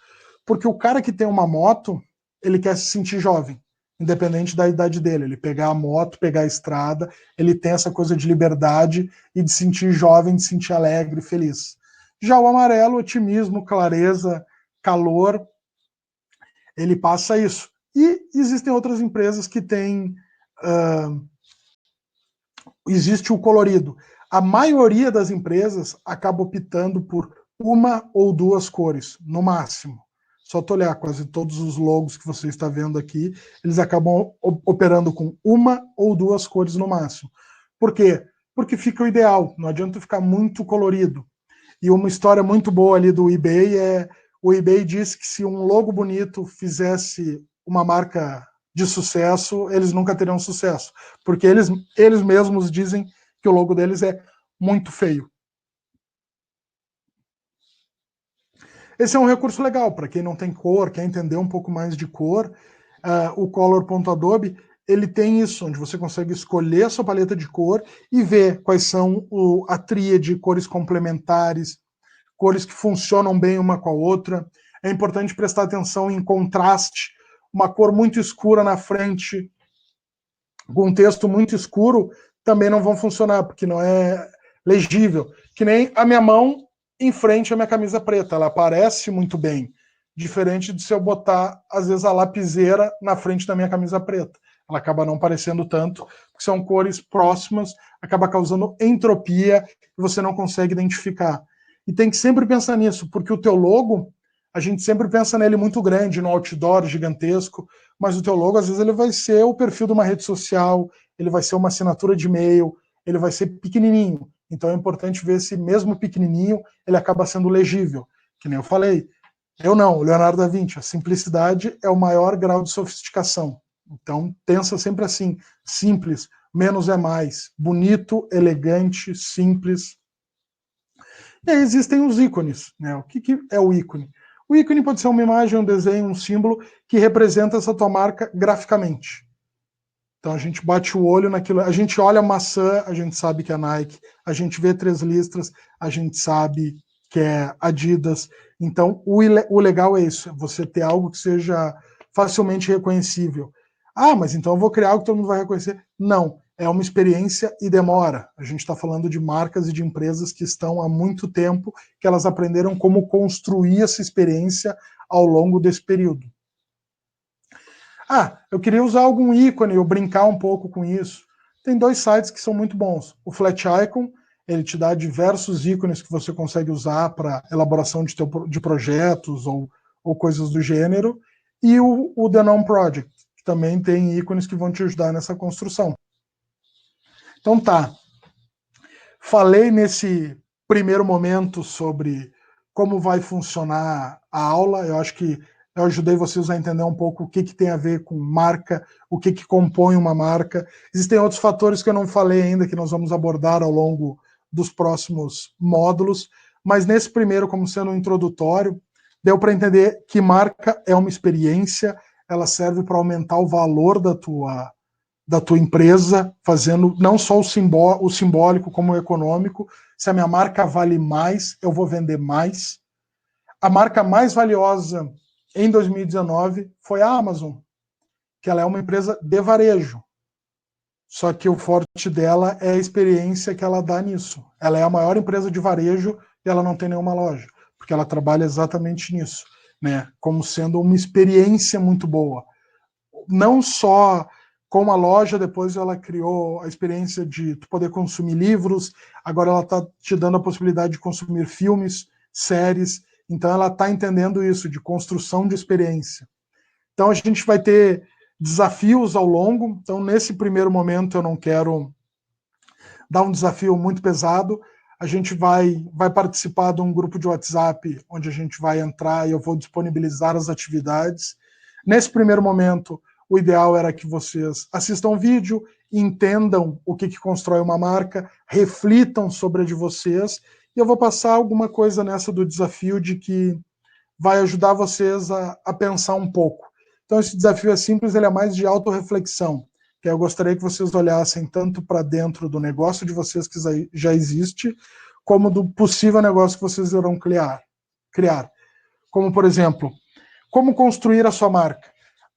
Porque o cara que tem uma moto, ele quer se sentir jovem. independente da idade dele. Ele pegar a moto, pegar a estrada, ele tem essa coisa de liberdade e de sentir jovem, de sentir alegre, feliz. Já o amarelo, otimismo, clareza, calor, ele passa isso. E existem outras empresas que têm... existe o colorido. A maioria das empresas acaba optando por uma ou duas cores, no máximo. Só tu olhar quase todos os logos que você está vendo aqui, eles acabam operando com uma ou duas cores no máximo. Por quê? Porque fica o ideal, não adianta ficar muito colorido. E uma história muito boa ali do eBay é, o eBay disse que se um logo bonito fizesse uma marca de sucesso, eles nunca teriam sucesso, porque eles mesmos dizem que o logo deles é muito feio. Esse é um recurso legal para quem não tem cor, quer entender um pouco mais de cor. O Color.adobe, ele tem isso, onde você consegue escolher a sua paleta de cor e ver quais são a tríade de cores complementares, cores que funcionam bem uma com a outra. É importante prestar atenção em contraste. Uma cor muito escura na frente, com um texto muito escuro, também não vão funcionar, porque não é legível. Que nem a minha mão em frente à minha camisa preta, ela aparece muito bem, diferente de se eu botar, às vezes, a lapiseira na frente da minha camisa preta. Ela acaba não parecendo tanto, porque são cores próximas, acaba causando entropia, e você não consegue identificar. E tem que sempre pensar nisso, porque o teu logo, a gente sempre pensa nele muito grande, no outdoor gigantesco, mas o teu logo, às vezes, ele vai ser o perfil de uma rede social, ele vai ser uma assinatura de e-mail, ele vai ser pequenininho. Então é importante ver se mesmo pequenininho, ele acaba sendo legível. Que nem eu falei, eu não, Leonardo da Vinci, a simplicidade é o maior grau de sofisticação. Então pensa sempre assim, simples, menos é mais, bonito, elegante, simples. E aí existem os ícones, né? O que é o ícone? O ícone pode ser uma imagem, um desenho, um símbolo que representa essa tua marca graficamente. Então a gente bate o olho naquilo, a gente olha a maçã, a gente sabe que é Nike, a gente vê 3 listras, a gente sabe que é Adidas. Então o legal é isso, você ter algo que seja facilmente reconhecível. Ah, mas então eu vou criar algo que todo mundo vai reconhecer. Não, é uma experiência e demora. A gente está falando de marcas e de empresas que estão há muito tempo, que elas aprenderam como construir essa experiência ao longo desse período. Ah, eu queria usar algum ícone ou brincar um pouco com isso. Tem 2 sites que são muito bons. O Flat Icon, ele te dá diversos ícones que você consegue usar para elaboração de projetos ou coisas do gênero. E o The Nom Project, que também tem ícones que vão te ajudar nessa construção. Então tá. Falei nesse primeiro momento sobre como vai funcionar a aula. Eu acho que eu ajudei vocês a entender um pouco o que tem a ver com marca, o que compõe uma marca. Existem outros fatores que eu não falei ainda, que nós vamos abordar ao longo dos próximos módulos, mas nesse primeiro, como sendo um introdutório, deu para entender que marca é uma experiência, ela serve para aumentar o valor da tua empresa, fazendo não só o simbólico como o econômico. Se a minha marca vale mais, eu vou vender mais. A marca mais valiosa em 2019 foi a Amazon, que ela é uma empresa de varejo. Só que o forte dela é a experiência que ela dá nisso. Ela é a maior empresa de varejo e ela não tem nenhuma loja, porque ela trabalha exatamente nisso, né? Como sendo uma experiência muito boa. Não só com a loja, depois ela criou a experiência de tu poder consumir livros, agora ela está te dando a possibilidade de consumir filmes, séries, então ela está entendendo isso, de construção de experiência. Então a gente vai ter desafios ao longo, então nesse primeiro momento eu não quero dar um desafio muito pesado, a gente vai participar de um grupo de WhatsApp, onde a gente vai entrar e eu vou disponibilizar as atividades. Nesse primeiro momento, o ideal era que vocês assistam o vídeo, entendam o que constrói uma marca, reflitam sobre a de vocês, e eu vou passar alguma coisa nessa do desafio de que vai ajudar vocês a pensar um pouco. Então esse desafio é simples, ele é mais de autorreflexão, que eu gostaria que vocês olhassem tanto para dentro do negócio de vocês que já existe, como do possível negócio que vocês irão criar. Como, por exemplo, como construir a sua marca?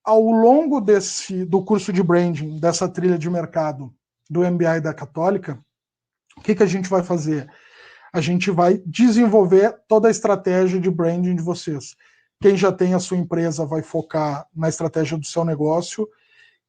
ao longo do curso de branding, dessa trilha de mercado do MBA da Católica, o que a gente vai fazer? A gente vai desenvolver toda a estratégia de branding de vocês. Quem já tem a sua empresa vai focar na estratégia do seu negócio.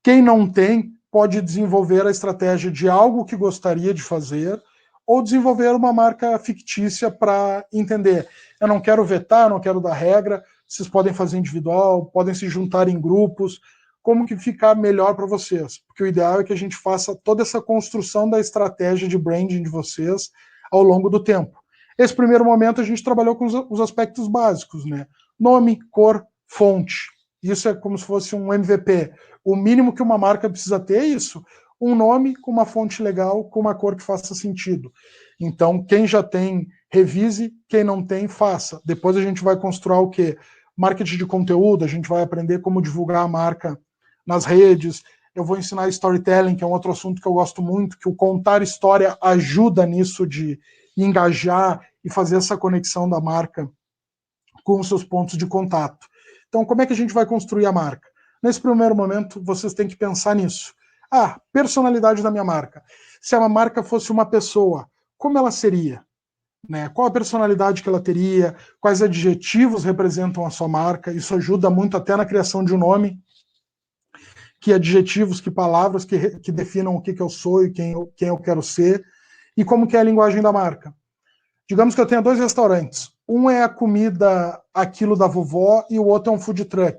Quem não tem, pode desenvolver a estratégia de algo que gostaria de fazer ou desenvolver uma marca fictícia para entender. Eu não quero vetar, não quero dar regra, vocês podem fazer individual, podem se juntar em grupos, como que ficar melhor para vocês. Porque o ideal é que a gente faça toda essa construção da estratégia de branding de vocês ao longo do tempo. Esse primeiro momento a gente trabalhou com os aspectos básicos, né? Nome, cor, fonte. Isso é como se fosse um MVP. O mínimo que uma marca precisa ter é isso. Um nome com uma fonte legal, com uma cor que faça sentido. Então, quem já tem, revise. Quem não tem, faça. Depois a gente vai construir o quê? Marketing de conteúdo, a gente vai aprender como divulgar a marca nas redes. Eu vou ensinar storytelling, que é um outro assunto que eu gosto muito, que o contar história ajuda nisso de engajar e fazer essa conexão da marca com os seus pontos de contato. Então, como é que a gente vai construir a marca? Nesse primeiro momento, vocês têm que pensar nisso. Personalidade da minha marca. Se a marca fosse uma pessoa, como ela seria? Né? Qual a personalidade que ela teria? Quais adjetivos representam a sua marca? Isso ajuda muito até na criação de um nome. Que adjetivos, que palavras que definam o que eu sou e quem eu quero ser. E como que é a linguagem da marca. Digamos que eu tenha 2 restaurantes. Um é a comida aquilo da vovó e o outro é um food truck.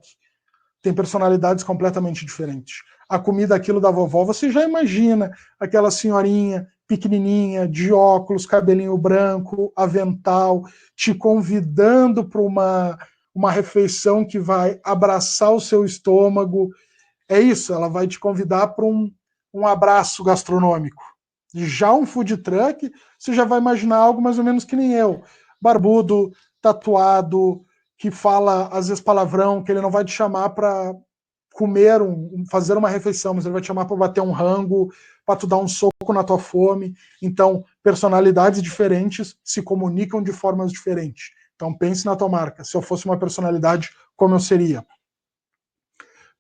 Tem personalidades completamente diferentes. A comida aquilo da vovó, você já imagina aquela senhorinha pequenininha, de óculos, cabelinho branco, avental, te convidando para uma refeição que vai abraçar o seu estômago. É isso, ela vai te convidar para um abraço gastronômico. Já um food truck, você já vai imaginar algo mais ou menos que nem eu. Barbudo, tatuado, que fala às vezes palavrão, que ele não vai te chamar para comer, fazer uma refeição, mas ele vai te chamar para bater um rango, para tu dar um soco na tua fome. Então, personalidades diferentes se comunicam de formas diferentes. Então, pense na tua marca. Se eu fosse uma personalidade, como eu seria?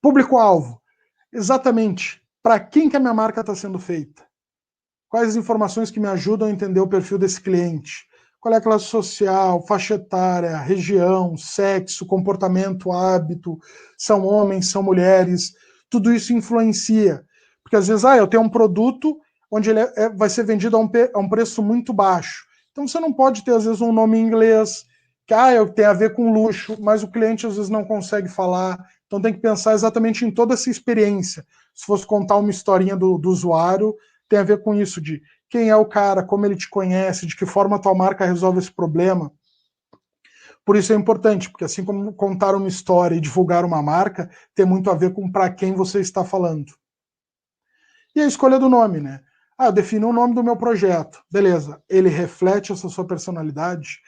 Público-alvo. Exatamente. Para quem que a minha marca está sendo feita? Quais as informações que me ajudam a entender o perfil desse cliente? Qual é a classe social, faixa etária, região, sexo, comportamento, hábito, são homens, são mulheres, tudo isso influencia. Porque às vezes, eu tenho um produto onde ele vai ser vendido a um preço muito baixo. Então você não pode ter, às vezes, um nome em inglês, que tem a ver com luxo, mas o cliente às vezes não consegue falar. Então tem que pensar exatamente em toda essa experiência. Se fosse contar uma historinha do usuário, tem a ver com isso de quem é o cara, como ele te conhece, de que forma a tua marca resolve esse problema. Por isso é importante, porque assim como contar uma história e divulgar uma marca, tem muito a ver com para quem você está falando. E a escolha do nome, né? Eu defino o nome do meu projeto. Beleza. Ele reflete essa sua personalidade?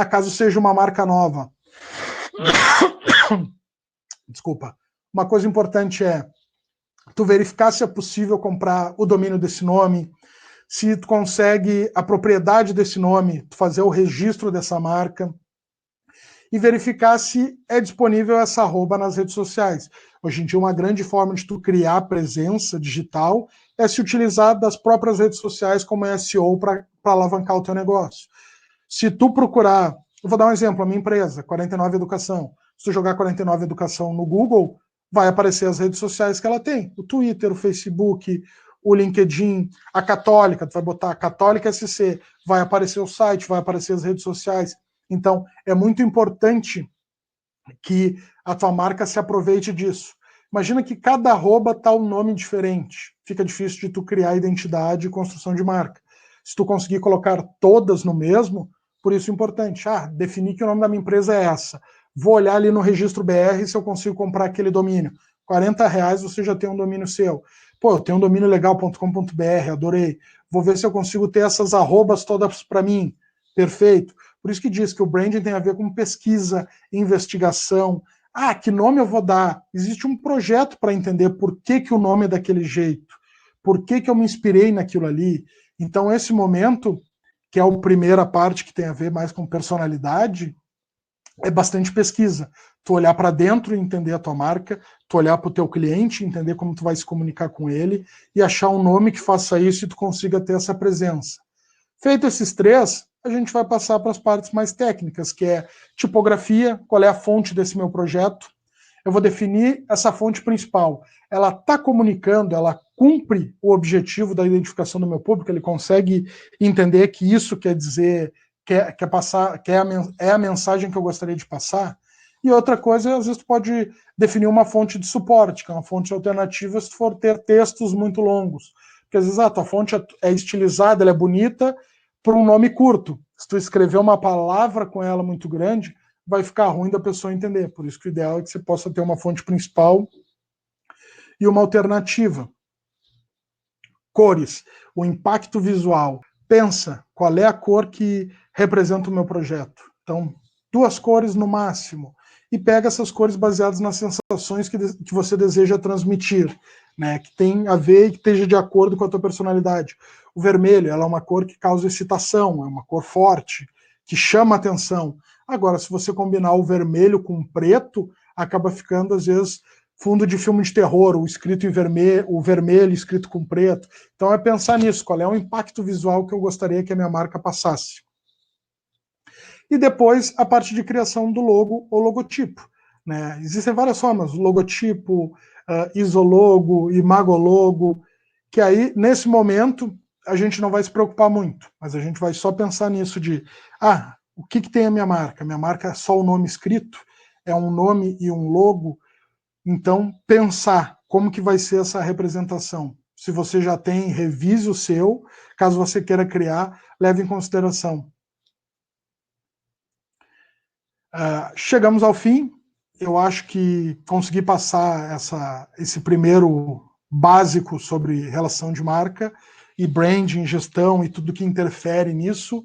Caso seja uma marca nova. Desculpa. Uma coisa importante é tu verificar se é possível comprar o domínio desse nome, se tu consegue a propriedade desse nome, tu fazer o registro dessa marca e verificar se é disponível essa arroba nas redes sociais. Hoje em dia, uma grande forma de tu criar presença digital é se utilizar das próprias redes sociais como SEO para alavancar o teu negócio. Se tu procurar, eu vou dar um exemplo, a minha empresa, 49 Educação. Se tu jogar 49 Educação no Google, vai aparecer as redes sociais que ela tem. O Twitter, o Facebook, o LinkedIn, a Católica, tu vai botar Católica SC, vai aparecer o site, vai aparecer as redes sociais. Então, é muito importante que a tua marca se aproveite disso. Imagina que cada arroba tá um nome diferente. Fica difícil de tu criar identidade e construção de marca. Se tu conseguir colocar todas no mesmo, por isso é importante. Definir que o nome da minha empresa é essa. Vou olhar ali no registro BR se eu consigo comprar aquele domínio. R$40 você já tem um domínio seu. Eu tenho um domínio legal.com.br, adorei. Vou ver se eu consigo ter essas arrobas todas para mim. Perfeito. Por isso que diz que o branding tem a ver com pesquisa, investigação. Que nome eu vou dar? Existe um projeto para entender por que o nome é daquele jeito, por que eu me inspirei naquilo ali. Então, esse momento, que é a primeira parte que tem a ver mais com personalidade, é bastante pesquisa. tu olhar para dentro e entender a tua marca, tu olhar para o teu cliente, entender como tu vai se comunicar com ele e achar um nome que faça isso e tu consiga ter essa presença. Feito esses três, a gente vai passar para as partes mais técnicas, que é tipografia, qual é a fonte desse meu projeto. Eu vou definir essa fonte principal. Ela está comunicando, ela cumpre o objetivo da identificação do meu público, ele consegue entender que isso quer dizer, quer passar, é a mensagem que eu gostaria de passar. E outra coisa, às vezes tu pode definir uma fonte de suporte, que é uma fonte alternativa se tu for ter textos muito longos. Porque às vezes a tua fonte é estilizada, ela é bonita, por um nome curto. Se tu escrever uma palavra com ela muito grande, vai ficar ruim da pessoa entender. Por isso que o ideal é que você possa ter uma fonte principal e uma alternativa. Cores, o impacto visual. Pensa qual é a cor que representa o meu projeto. Então, 2 cores no máximo. E pega essas cores baseadas nas sensações que você deseja transmitir, né? Que tem a ver e que esteja de acordo com a tua personalidade. O vermelho, ela é uma cor que causa excitação, é uma cor forte, que chama atenção. Agora, se você combinar o vermelho com o preto, acaba ficando, às vezes, fundo de filme de terror, o escrito em vermelho, o vermelho escrito com preto. Então é pensar nisso, qual é o impacto visual que eu gostaria que a minha marca passasse. E depois a parte de criação do logo ou logotipo. Né? Existem várias formas, logotipo, isologo, imagologo, que aí, nesse momento, a gente não vai se preocupar muito, mas a gente vai só pensar nisso de, o que tem a minha marca? Minha marca é só o nome escrito? É um nome e um logo? Então, pensar como que vai ser essa representação. Se você já tem, revise o seu. Caso você queira criar, leve em consideração. Chegamos ao fim. Eu acho que consegui passar esse primeiro básico sobre relação de marca e branding, gestão e tudo que interfere nisso.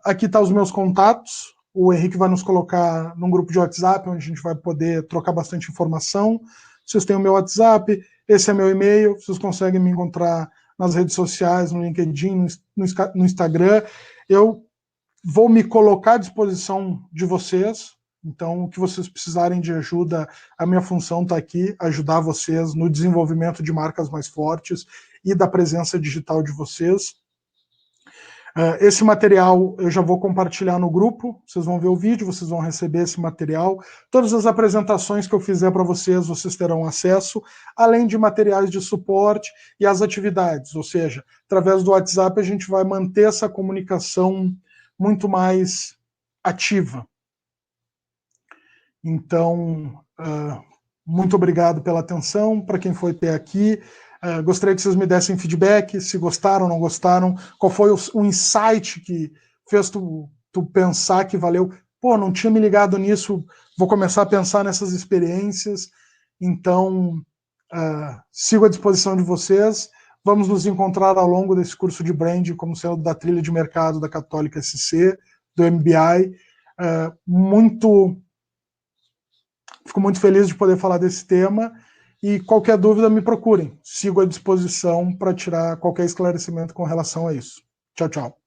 Aqui estão os meus contatos. O Henrique vai nos colocar num grupo de WhatsApp, onde a gente vai poder trocar bastante informação. Vocês têm o meu WhatsApp, esse é meu e-mail, vocês conseguem me encontrar nas redes sociais, no LinkedIn, no Instagram. Eu vou me colocar à disposição de vocês, então o que vocês precisarem de ajuda, a minha função está aqui, ajudar vocês no desenvolvimento de marcas mais fortes e da presença digital de vocês. Esse material eu já vou compartilhar no grupo, vocês vão ver o vídeo, vocês vão receber esse material. Todas as apresentações que eu fizer para vocês, vocês terão acesso, além de materiais de suporte e as atividades, ou seja, através do WhatsApp a gente vai manter essa comunicação muito mais ativa. Então, muito obrigado pela atenção, para quem foi até aqui. Gostaria que vocês me dessem feedback, se gostaram, não gostaram, qual foi o insight que fez tu pensar que valeu. Pô, não tinha me ligado nisso, vou começar a pensar nessas experiências. Então, sigo à disposição de vocês. Vamos nos encontrar ao longo desse curso de branding, como sendo da trilha de mercado da Católica SC, do MBI. Fico muito feliz de poder falar desse tema e qualquer dúvida me procurem. Sigo à disposição para tirar qualquer esclarecimento com relação a isso. Tchau, tchau.